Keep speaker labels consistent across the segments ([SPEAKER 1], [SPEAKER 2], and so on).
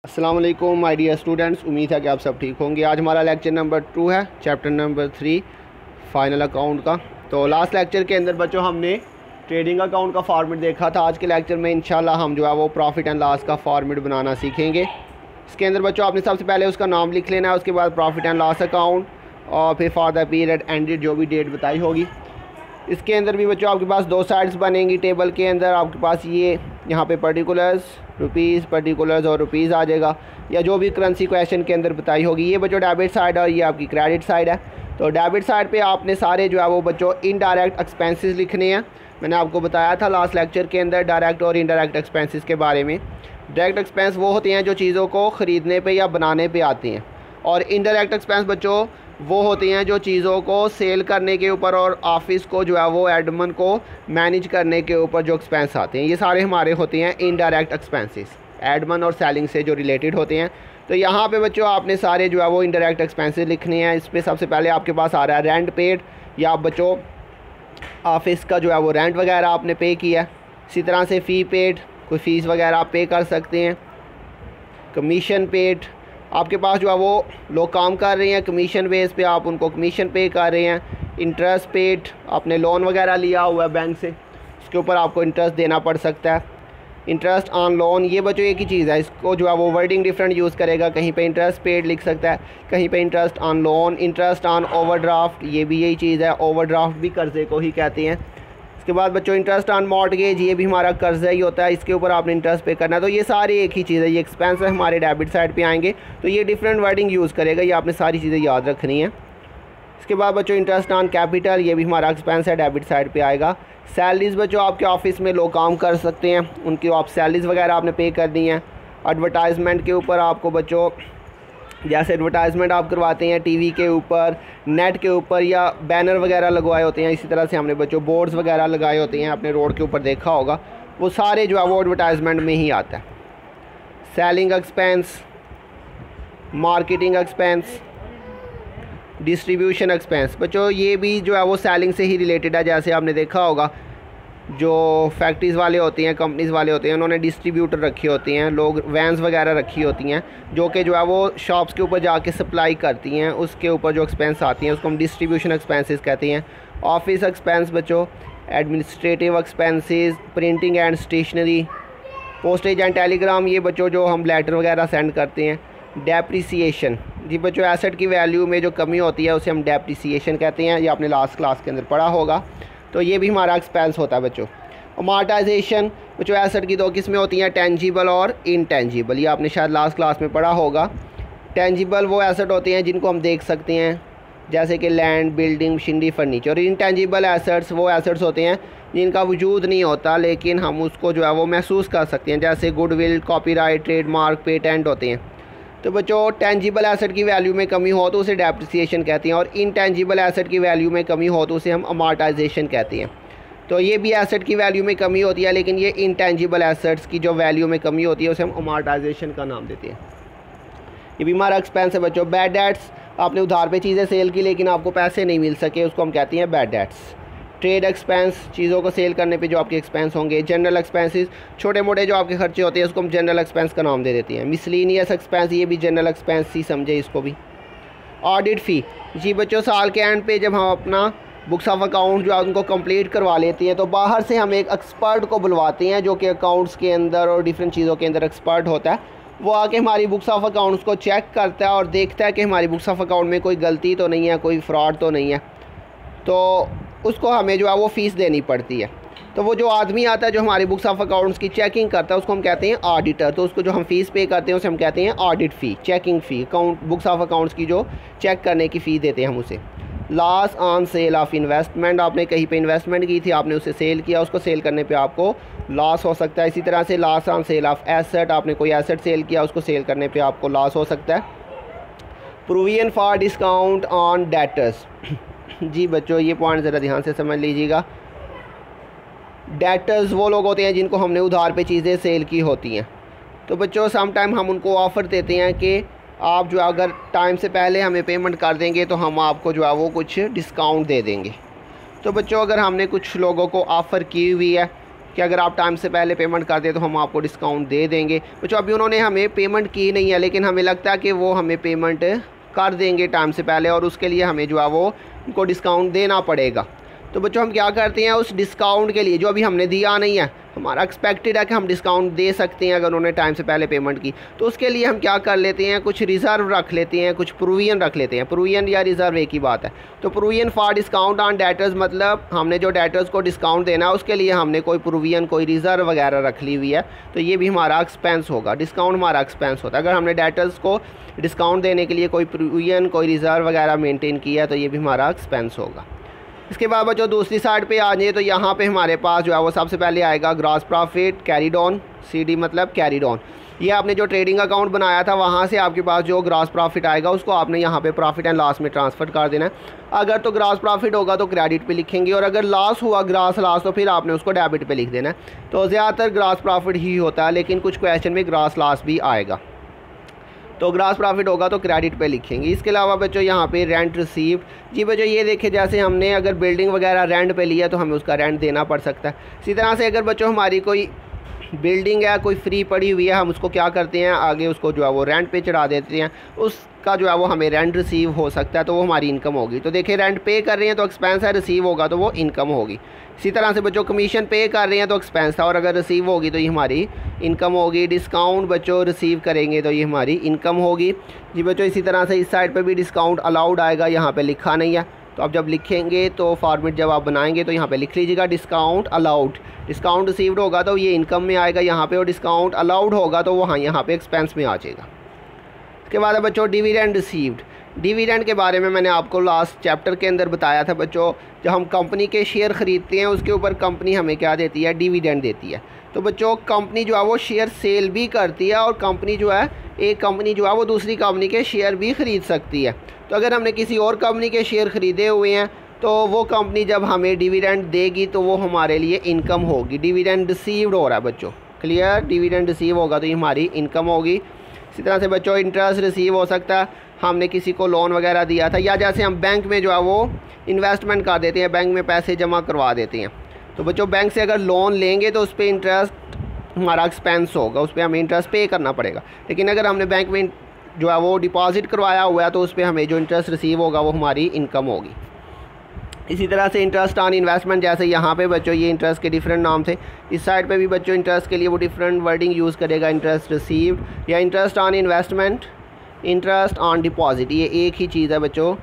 [SPEAKER 1] अस्सलाम वालेकुम my dear students, उम्मीद है कि आप सब ठीक होंगे। आज हमारा लेक्चर नंबर 2 है, चैप्टर नंबर 3 फाइनल अकाउंट का। तो लास्ट लेक्चर के अंदर बच्चों हमने ट्रेडिंग अकाउंट का फॉर्मेट देखा था। आज के लेक्चर में इंशाल्लाह हम जो है वो प्रॉफिट एंड लॉस का फॉर्मेट बनाना सीखेंगे। इसके अंदर बच्चों आपने सबसे पहले उसका नाम लिख लेना है, उसके बाद प्रॉफिट एंड लॉस अकाउंट और फिर फॉर द पीरियड एंडेड जो भी डेट बताई होगी। इसके अंदर भी बच्चों आपके पास दो साइड्स बनेंगी। टेबल के अंदर आपके पास ये यहाँ पे पर्टिकुलर्स रुपीज़, पर्टिकुलर्स और रुपीज़ आ जाएगा, या जो भी करेंसी क्वेश्चन के अंदर बताई होगी। ये बच्चों डेबिट साइड और ये आपकी क्रेडिट साइड है। तो डेबिट साइड पे आपने सारे जो है वो बच्चों इनडायरेक्ट एक्सपेंसेस लिखने हैं। मैंने आपको बताया था लास्ट लेक्चर के अंदर डायरेक्ट और इनडायरेक्ट एक्सपेंसेस के बारे में। डायरेक्ट एक्सपेंस वो होते हैं जो चीज़ों को ख़रीदने पे या बनाने पे आती हैं, और इनडायरेक्ट एक्सपेंस बच्चों वो होती हैं जो चीज़ों को सेल करने के ऊपर और ऑफिस को जो है वो एडमिन को मैनेज करने के ऊपर जो एक्सपेंस आते हैं, ये सारे हमारे होते हैं इनडायरेक्ट एक्सपेंसेस, एडमिन और सेलिंग से जो रिलेटेड होते हैं। तो यहाँ पे बच्चों आपने सारे जो है वो इनडायरेक्ट एक्सपेंसेस लिखने हैं। इस पर सबसे पहले आपके पास आ रहा है रेंट पेड, या बच्चों ऑफिस का जो है वो रेंट वगैरह आपने पे किया। इसी तरह से फ़ी पेड, कोई फ़ीस वगैरह आप पे कर सकते हैं। कमीशन पेड, आपके पास जो है वो लोग काम कर रहे हैं कमीशन बेस पे, आप उनको कमीशन पे कर रहे हैं। इंटरेस्ट पेड, आपने लोन वगैरह लिया हुआ है बैंक से, उसके ऊपर आपको इंटरेस्ट देना पड़ सकता है। इंटरेस्ट ऑन लोन, ये बच्चों एक ही चीज़ है, इसको जो है वो वर्डिंग डिफरेंट यूज़ करेगा। कहीं पे इंटरेस्ट पेड लिख सकता है, कहीं पे interest on loan. Interest on overdraft, ये भी यही चीज़ है, ओवरड्राफ्ट भी कर्ज़े को ही कहते हैं। इसके बाद बच्चों इंटरेस्ट ऑन मॉर्टगेज, ये भी हमारा कर्जा ही होता है, इसके ऊपर आपने इंटरेस्ट पे करना है। तो ये सारी एक ही चीज़ है, ये एक्सपेंस है हमारे डेबिट साइड पे आएंगे, तो ये डिफरेंट वर्डिंग यूज़ करेगा, ये आपने सारी चीज़ें याद रखनी है। इसके बाद बच्चों इंटरेस्ट ऑन कैपिटल, ये भी हमारा एक्सपेंस है, डेबिट साइड पे आएगा। सैलरीज़ बच्चों आपके ऑफिस में लोग काम कर सकते हैं, उनकी आप सैलरीज़ वगैरह आपने पे करनी है। एडवर्टाइजमेंट के ऊपर आपको बच्चों जैसे एडवर्टाइजमेंट आप करवाते हैं टीवी के ऊपर, नेट के ऊपर, या बैनर वगैरह लगवाए होते हैं, इसी तरह से हमने बच्चों बोर्ड्स वगैरह लगाए होते हैं, आपने रोड के ऊपर देखा होगा, वो सारे जो है वो एडवर्टाइजमेंट में ही आता है। Selling expense, marketing expense, distribution expense, बच्चों ये भी जो है वो सेलिंग से ही रिलेटेड है। जैसे आपने देखा होगा जो फैक्ट्रीज़ वाले होते हैं, कंपनीज़ वाले होते हैं, उन्होंने डिस्ट्रीब्यूटर रखी होती हैं, लोग वैन्स वगैरह रखी होती हैं जो कि जो है वो शॉप्स के ऊपर जाके सप्लाई करती हैं, उसके ऊपर जो एक्सपेंस आती हैं उसको हम डिस्ट्रीब्यूशन एक्सपेंसेस कहते हैं। ऑफिस एक्सपेंस बच्चों, administrative expenses, printing and stationery, postage and telegram, ये बच्चों जो हम लेटर वगैरह सेंड करते हैं। डेप्रिसिएशन, जी बच्चों एसेट की वैल्यू में जो कमी होती है उसे हम डेप्रिसिएशन कहते हैं, ये आपने लास्ट क्लास के अंदर पढ़ा होगा, तो ये भी हमारा एक्सपेंस होता है बच्चों। अमार्टाइजेशन बच्चों एसेट की दो किस्में होती हैं, टेंजिबल और इनटेंजिबल, ये आपने शायद लास्ट क्लास में पढ़ा होगा। टेंजिबल वो एसेट होते हैं जिनको हम देख सकते हैं, जैसे कि लैंड, बिल्डिंग, मशीनरी, फर्नीचर। और इनटेंजिबल एसेट्स वो एसेट्स होते हैं जिनका वजूद नहीं होता लेकिन हम उसको जो है वो महसूस कर सकते हैं, जैसे गुडविल, कॉपीराइट, ट्रेडमार्क, पेटेंट होते हैं। तो बच्चों टेंजिबल एसेट की वैल्यू में कमी हो तो उसे डेप्रिसिएशन कहते हैं, और इनटेंजिबल एसेट की वैल्यू में कमी हो तो उसे हम अमार्टाइजेशन कहते हैं। तो ये भी एसेट की वैल्यू में कमी होती है, लेकिन ये इनटेंजिबल एसेट्स की जो वैल्यू में कमी होती है उसे हम अमार्टाइजेशन का नाम देते हैं। ये भी हमारा एक्सपेंस है बच्चों। बैड डेट्स, आपने उधार पे चीज़ें सेल की लेकिन आपको पैसे नहीं मिल सके, उसको हम कहते हैं बैड डेट्स। ट्रेड एक्सपेंस, चीज़ों को सेल करने पे जो आपके एक्सपेंस होंगे। जनरल एक्सपेंसेस, छोटे मोटे जो आपके खर्चे होते हैं उसको हम जनरल एक्सपेंस का नाम दे देते हैं। मिसलिनियस एक्सपेंस, ये भी जनरल एक्सपेंस ही समझे इसको भी। ऑडिट फ़ी, जी बच्चों साल के एंड पे जब हम अपना बुक्स ऑफ अकाउंट जो है उनको कंप्लीट करवा लेते हैं तो बाहर से हम एक एक्सपर्ट को बुलवाते हैं जो कि अकाउंट्स के अंदर और डिफरेंट चीज़ों के अंदर एक्सपर्ट होता है। वो आके हमारी बुक्स ऑफ अकाउंट्स को चेक करता है और देखता है कि हमारी बुक्स ऑफ अकाउंट में कोई गलती तो नहीं है, कोई फ्रॉड तो नहीं है, तो उसको हमें जो है वो फ़ीस देनी पड़ती है। तो वो जो आदमी आता है जो हमारी बुक्स ऑफ अकाउंट्स की चेकिंग करता है उसको हम कहते हैं ऑडिटर। तो उसको जो हम फ़ीस पे करते हैं उसे हम कहते हैं audit fee, checking fee, account books of accounts की जो चेक करने की फ़ी देते हैं हम उसे। Loss on sale of investment, आपने कहीं पे इन्वेस्टमेंट की थी, आपने उसे सेल किया, उसको सेल करने पे आपको लॉस हो सकता है। इसी तरह से loss on sale of asset, आपने कोई एसेट सेल किया, उसको सेल करने पे आपको लॉस हो सकता है। Provision for discount on debtors, जी बच्चों ये पॉइंट ज़रा ध्यान से समझ लीजिएगा। डेटर्स वो लोग होते हैं जिनको हमने उधार पे चीज़ें सेल की होती हैं। तो बच्चों सम टाइम हम उनको ऑफ़र देते हैं कि आप जो अगर टाइम से पहले हमें पेमेंट कर देंगे तो हम आपको जो है वो कुछ डिस्काउंट दे देंगे। तो बच्चों अगर हमने कुछ लोगों को ऑफ़र की हुई है कि अगर आप टाइम से पहले पेमेंट कर दें तो हम आपको डिस्काउंट दे देंगे। बच्चों अभी उन्होंने हमें पेमेंट की नहीं है, लेकिन हमें लगता है कि वो हमें पेमेंट कर देंगे टाइम से पहले, और उसके लिए हमें जो है वो उनको डिस्काउंट देना पड़ेगा। तो बच्चों हम क्या करते हैं, उस डिस्काउंट के लिए जो अभी हमने दिया नहीं है, हमारा एक्सपेक्टेड है कि हम डिस्काउंट दे सकते हैं अगर उन्होंने टाइम से पहले पेमेंट की, तो उसके लिए हम क्या कर लेते हैं, कुछ रिज़र्व रख लेते हैं, कुछ प्रोविजन रख लेते हैं। प्रोविजन या रिज़र्व एक ही बात है। तो provision for discount on debtors, मतलब हमने जो डेटर्स को डिस्काउंट देना है उसके लिए हमने कोई प्रोविजन, कोई रिज़र्व वगैरह रख ली हुई है, तो ये भी हमारा एक्सपेंस होगा। डिस्काउंट हमारा एक्सपेंस होता है। अगर हमने डेटर्स को डिस्काउंट देने के लिए कोई प्रोविजन, कोई रिज़र्व वगैरह मेनटेन किया है, तो ये भी हमारा एक्सपेंस होगा। इसके बाद बच्चों दूसरी साइड पे आ जाए तो यहाँ पे हमारे पास जो है वो सबसे पहले आएगा gross profit carried on, CD मतलब कैरीड ऑन। ये आपने जो ट्रेडिंग अकाउंट बनाया था वहाँ से आपके पास जो ग्रॉस प्रॉफिट आएगा उसको आपने यहाँ पे प्रॉफिट एंड लॉस में ट्रांसफ़र कर देना है। अगर तो ग्रॉस प्रॉफिट होगा तो क्रेडिट पे लिखेंगे, और अगर लॉस हुआ ग्रॉस लॉस तो फिर आपने उसको डेबिट पे लिख देना है। तो ज़्यादातर ग्रॉस प्रॉफिट ही होता है, लेकिन कुछ क्वेश्चन में ग्रॉस लॉस भी आएगा। तो ग्रॉस प्रॉफिट होगा तो क्रेडिट पे लिखेंगे। इसके अलावा बच्चों यहाँ पे रेंट रिसीव्ड, जी बच्चों ये देखिए जैसे हमने अगर बिल्डिंग वगैरह रेंट पे लिया तो हमें उसका रेंट देना पड़ सकता है। इसी तरह से अगर बच्चों हमारी कोई बिल्डिंग है, कोई फ्री पड़ी हुई है, हम उसको क्या करते हैं, आगे उसको जो है वो रेंट पे चढ़ा देते हैं, उसका जो है वो हमें रेंट रिसीव हो सकता है, तो वो हमारी इनकम होगी। तो देखिए रेंट पे कर रहे हैं तो एक्सपेंस है, रिसीव होगा तो वो इनकम होगी। इसी तरह से बच्चों कमीशन पे कर रहे हैं तो एक्सपेंस था, और अगर रिसीव होगी तो ये हमारी इनकम होगी। डिस्काउंट बच्चों रिसीव करेंगे तो ये हमारी इनकम होगी। जी बच्चों इसी तरह से इस साइड पे भी डिस्काउंट अलाउड आएगा, यहाँ पे लिखा नहीं है, तो आप जब लिखेंगे तो फॉर्मेट जब आप बनाएंगे तो यहाँ पे लिख लीजिएगा डिस्काउंट अलाउड। डिस्काउंट रिसीव्ड होगा तो ये इनकम में आएगा यहाँ पे, और डिस्काउंट अलाउड होगा तो वो हाँ यहाँ पे एक्सपेंस में आ जाएगा। इसके बाद है बच्चों डिविडेंड रिसीव्ड। डिविडेंड के बारे में मैंने आपको लास्ट चैप्टर के अंदर बताया था बच्चों, जब हम कंपनी के शेयर ख़रीदते हैं उसके ऊपर कंपनी हमें क्या देती है, डिविडेंड देती है। तो बच्चों कंपनी जो है वो शेयर सेल भी करती है, और कंपनी जो है, एक कंपनी जो है वो दूसरी कंपनी के शेयर भी ख़रीद सकती है। तो अगर हमने किसी और कंपनी के शेयर ख़रीदे हुए हैं तो वो कंपनी जब हमें डिविडेंड देगी तो वो हमारे लिए इनकम होगी। डिविडेंड रिसीव्ड हो रहा है बच्चों, क्लियर, डिविडेंड रिसीव होगा तो ये हमारी इनकम होगी। इसी तरह से बच्चों इंटरेस्ट रिसीव हो सकता है, हमने किसी को लोन वगैरह दिया था, या जैसे हम बैंक में जो है वो इन्वेस्टमेंट कर देते हैं, बैंक में पैसे जमा करवा देते हैं। तो बच्चों बैंक से अगर लोन लेंगे तो उस पर इंटरेस्ट हमारा एक्सपेंस होगा, उस पर हमें इंटरेस्ट पे करना पड़ेगा। लेकिन अगर हमने बैंक में जो है वो डिपॉजिट करवाया हुआ है तो उस पर हमें जो इंटरेस्ट रिसीव होगा वो हमारी इनकम होगी। इसी तरह से इंटरेस्ट ऑन इन्वेस्टमेंट, जैसे यहाँ पे बच्चों ये इंटरेस्ट के डिफरेंट नाम थे, इस साइड पे भी बच्चों इंटरेस्ट के लिए वो डिफरेंट वर्डिंग यूज़ करेगा, इंटरेस्ट रिसीव्ड या interest on investment, interest on deposit, ये एक ही चीज़ है बच्चों,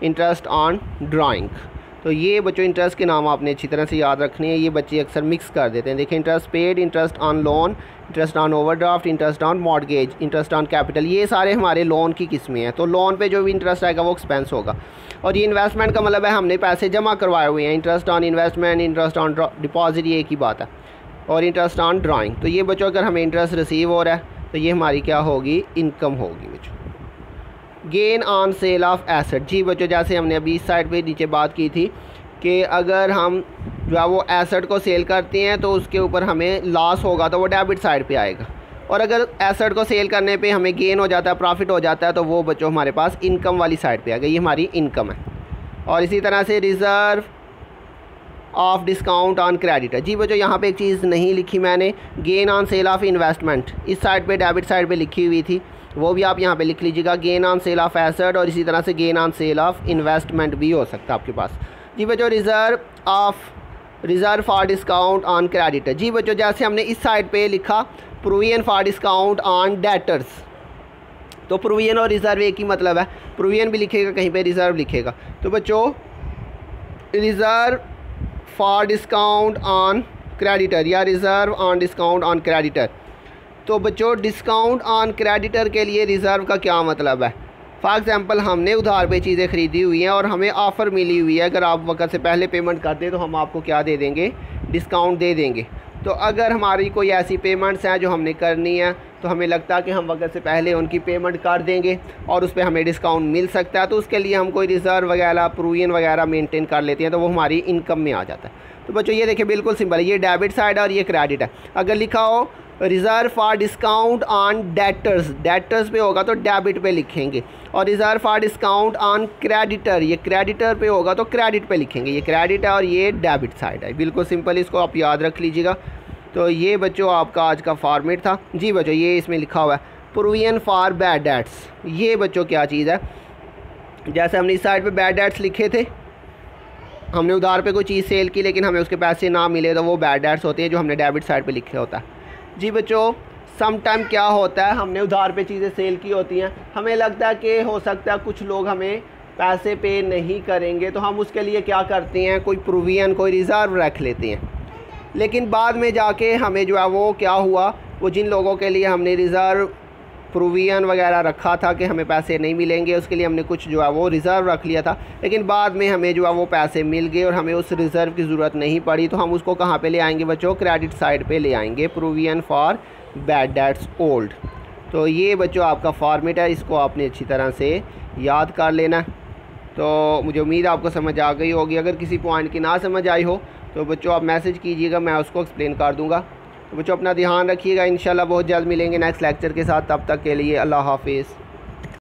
[SPEAKER 1] इंटरेस्ट ऑन ड्राइंग। तो ये बच्चों इंटरेस्ट के नाम आपने अच्छी तरह से याद रखने हैं, ये बच्चे अक्सर मिक्स कर देते हैं। देखिए interest paid, interest on loan, interest on overdraft, interest on mortgage, interest on capital, ये सारे हमारे लोन की किस्में हैं। तो लोन पे जो भी इंटरेस्ट आएगा वो एक्सपेंस होगा। और ये इन्वेस्टमेंट का मतलब है हमने पैसे जमा करवाए हुए हैं, interest on investment, interest on deposit, ये एक ही बात है। और इंटरेस्ट ऑन ड्राइंग, तो ये बच्चों अगर हमें इंटरेस्ट रिसीव हो रहा है तो ये हमारी क्या होगी, इनकम होगी बच्चों। Gain on sale of asset, जी बच्चों जैसे हमने अभी इस साइड पे नीचे बात की थी कि अगर हम जो है वो एसेट को सेल करते हैं तो उसके ऊपर हमें लॉस होगा तो वो डेबिट साइड पे आएगा, और अगर एसेट को सेल करने पे हमें गेन हो जाता है, प्रॉफिट हो जाता है, तो वो बच्चों हमारे पास इनकम वाली साइड पे आ गई, ये हमारी इनकम है। और इसी तरह से reserve of discount on creditor, जी बच्चों यहाँ पे एक चीज़ नहीं लिखी मैंने, gain on sale of investment इस साइड पे डेबिट साइड पे लिखी हुई थी, वो भी आप यहाँ पे लिख लीजिएगा, gain on sale of asset, और इसी तरह से gain on sale of investment भी हो सकता है आपके पास। जी बच्चों reserve for discount on creditor, जी बच्चों जैसे हमने इस साइड पे लिखा provision for discount on debtors, तो प्रोविजन और रिज़र्व एक ही मतलब है, प्रोविजन भी लिखेगा कहीं पे, रिज़र्व लिखेगा। तो बच्चों reserve for discount on creditor या reserve on discount on creditor, तो बच्चों डिस्काउंट ऑन क्रेडिटर के लिए रिज़र्व का क्या मतलब है। फॉर एग्ज़ाम्पल हमने उधार पे चीज़ें ख़रीदी हुई हैं और हमें ऑफ़र मिली हुई है, अगर आप वक्त से पहले पेमेंट करते हैं तो हम आपको क्या दे देंगे, डिस्काउंट दे देंगे। तो अगर हमारी कोई ऐसी पेमेंट्स हैं जो हमने करनी है तो हमें लगता है कि हम वक्त से पहले उनकी पेमेंट कर देंगे और उस पर हमें डिस्काउंट मिल सकता है, तो उसके लिए हम कोई रिज़र्व वगैरह, प्रोविजन वगैरह मेंटेन कर लेते हैं, तो वो हमारी इनकम में आ जाता है। तो बच्चों ये देखिए बिल्कुल सिंपल है, ये डेबिट साइड है और ये क्रेडिट है। अगर लिखा हो reserve for discount on debtors, debtors पे होगा तो डेबिट पे लिखेंगे, और reserve for discount on creditor, ये क्रेडिटर पे होगा तो क्रेडिट पे लिखेंगे। ये क्रेडिट है और ये डेबिट साइड है। बिल्कुल सिंपल, इसको आप याद रख लीजिएगा। तो ये बच्चों आपका आज का फॉर्मेट था जी। बच्चों ये इसमें लिखा हुआ है प्रोविजन फॉर बैड डेट्स। ये बच्चों क्या चीज़ है, जैसे हमने इस साइड पे बैड डेट्स लिखे थे, हमने उधार पे कोई चीज़ सेल की लेकिन हमें उसके पैसे ना मिले तो वो बैड डेट्स होते हैं जो हमने डेबिट साइड पे लिखे होता है जी। बच्चों सम टाइम क्या होता है, हमने उधार पे चीज़ें सेल की होती हैं, हमें लगता है कि हो सकता है कुछ लोग हमें पैसे पे नहीं करेंगे, तो हम उसके लिए क्या करते हैं, कोई प्रोविजन, कोई रिज़र्व रख लेते हैं। लेकिन बाद में जाके हमें जो है वो क्या हुआ, वो जिन लोगों के लिए हमने रिज़र्व प्रोविजन वगैरह रखा था कि हमें पैसे नहीं मिलेंगे, उसके लिए हमने कुछ जो है वो रिज़र्व रख लिया था, लेकिन बाद में हमें जो है वो पैसे मिल गए और हमें उस रिज़र्व की ज़रूरत नहीं पड़ी, तो हम उसको कहाँ पे ले आएंगे बच्चों, क्रेडिट साइड पे ले आएंगे, provision for bad debts old. तो ये बच्चों आपका फॉर्मेट है, इसको आपने अच्छी तरह से याद कर लेना। तो मुझे उम्मीद है आपको समझ आ गई होगी। अगर किसी पॉइंट की ना समझ आई हो तो बच्चों आप मैसेज कीजिएगा, मैं उसको एक्सप्लेन कर दूँगा। तो बच्चों अपना ध्यान रखिएगा, इंशाल्लाह बहुत जल्द मिलेंगे नेक्स्ट लेक्चर के साथ। तब तक के लिए अल्लाह हाफिज़।